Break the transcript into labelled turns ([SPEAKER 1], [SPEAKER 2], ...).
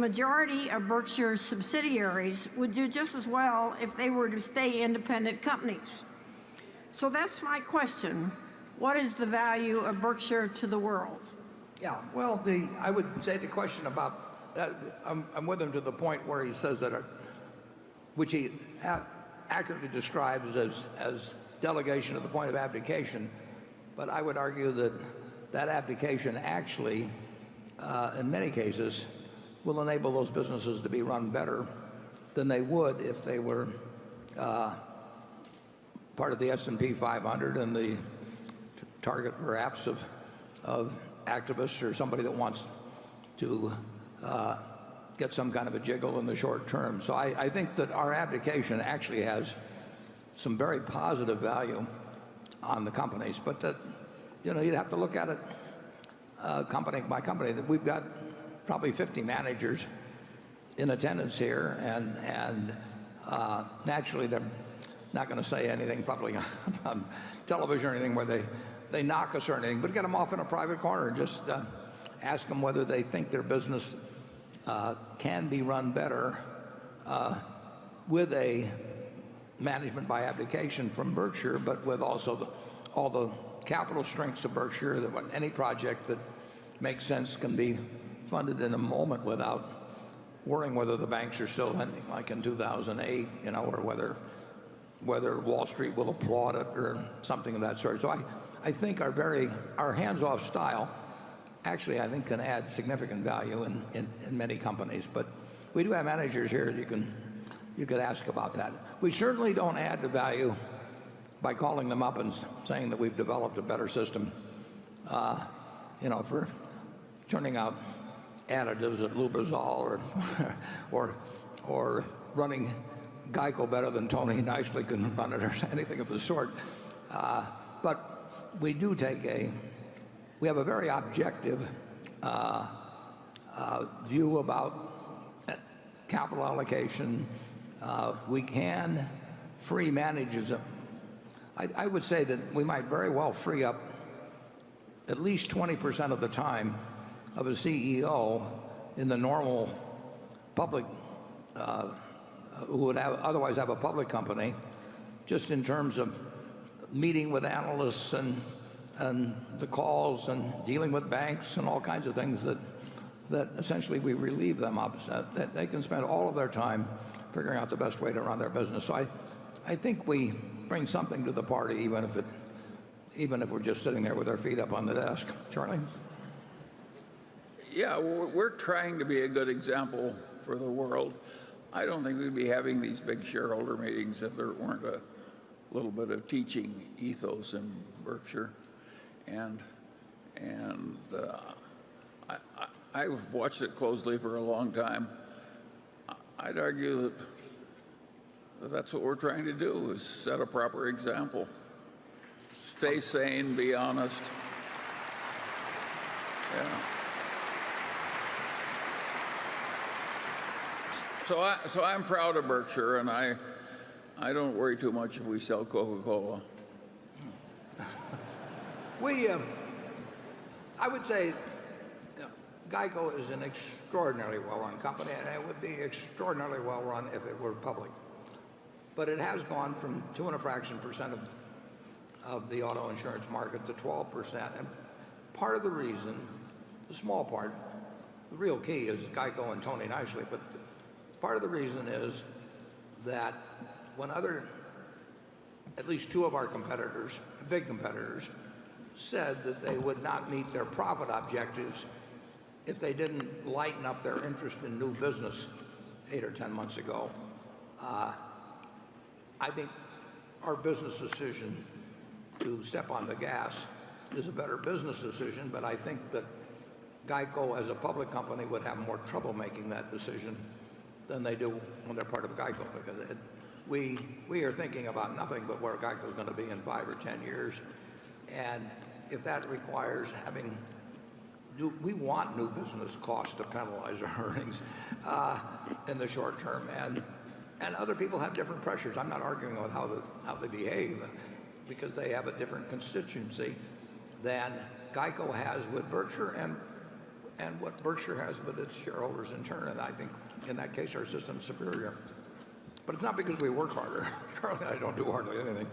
[SPEAKER 1] majority of Berkshire's subsidiaries would do just as well if they were to stay independent companies. So that's my question. What is the value of Berkshire to the world?
[SPEAKER 2] Yeah, well, I would say the question about, I'm with him to the point where he says that, which he accurately describes as delegation to the point of abdication, but I would argue that that abdication actually, in many cases, will enable those businesses to be run better than they would if they were part of the S&P 500 and the target perhaps of activists or somebody that wants to get some kind of a jiggle in the short term. So I think that our abdication actually has some very positive value on the companies, but that you'd have to look at it company by company. That we've got probably 50 managers in attendance here, and naturally they're not going to say anything publicly on television or anything where they knock us or anything, but get them off in a private corner and just ask them whether they think their business can be run better with a management by abdication from Berkshire, but with also all the capital strengths of Berkshire, that any project that makes sense can be funded in a moment without worrying whether the banks are still lending like in 2008, or whether Wall Street will applaud it or something of that sort. So I think our hands-off style actually, I think, can add significant value in many companies. But we do have managers here you could ask about that. We certainly don't add the value by calling them up and saying that we've developed a better system, for turning out additives at Lubrizol or running Geico better than Tony Nicely can run it or anything of the sort. But we do we have a very objective view about capital allocation. We can free managers. I would say that we might very well free up at least 20% of the time of a CEO in the normal public, who would otherwise have a public company, just in terms of meeting with analysts and the calls and dealing with banks and all kinds of things that essentially we relieve them of. That they can spend all of their time figuring out the best way to run their business. So I think we bring something to the party, even if we're just sitting there with our feet up on the desk. Charlie?
[SPEAKER 3] Yeah, we're trying to be a good example for the world. I don't think we'd be having these big shareholder meetings if there weren't a little bit of teaching ethos in Berkshire. And I've watched it closely for a long time. I'd argue that that's what we're trying to do, is set a proper example. Stay sane, be honest. Yeah. So I'm proud of Berkshire, and I don't worry too much if we sell Coca-Cola.
[SPEAKER 2] I would say Geico is an extraordinarily well-run company, and it would be extraordinarily well-run if it were public. But it has gone from 2 and a fraction percent of the auto insurance market to 12%. And part of the reason, the small part, the real key is Geico and Tony Nicely, but part of the reason is that when at least 2 of our competitors, big competitors, said that they would not meet their profit objectives if they didn't lighten up their interest in new business 8 or 10 months ago. I think our business decision to step on the gas is a better business decision, but I think that Geico as a public company would have more trouble making that decision than they do when they're part of Geico, because we are thinking about nothing but where Geico is going to be in 5 or 10 years. And if that requires having we want new business costs to penalize our earnings in the short term, and other people have different pressures. I'm not arguing with how they behave, because they have a different constituency than Geico has with Berkshire and what Berkshire has with its shareholders in turn. And I think in that case our system's superior. But it's not because we work harder. Charlie and I don't do hardly anything.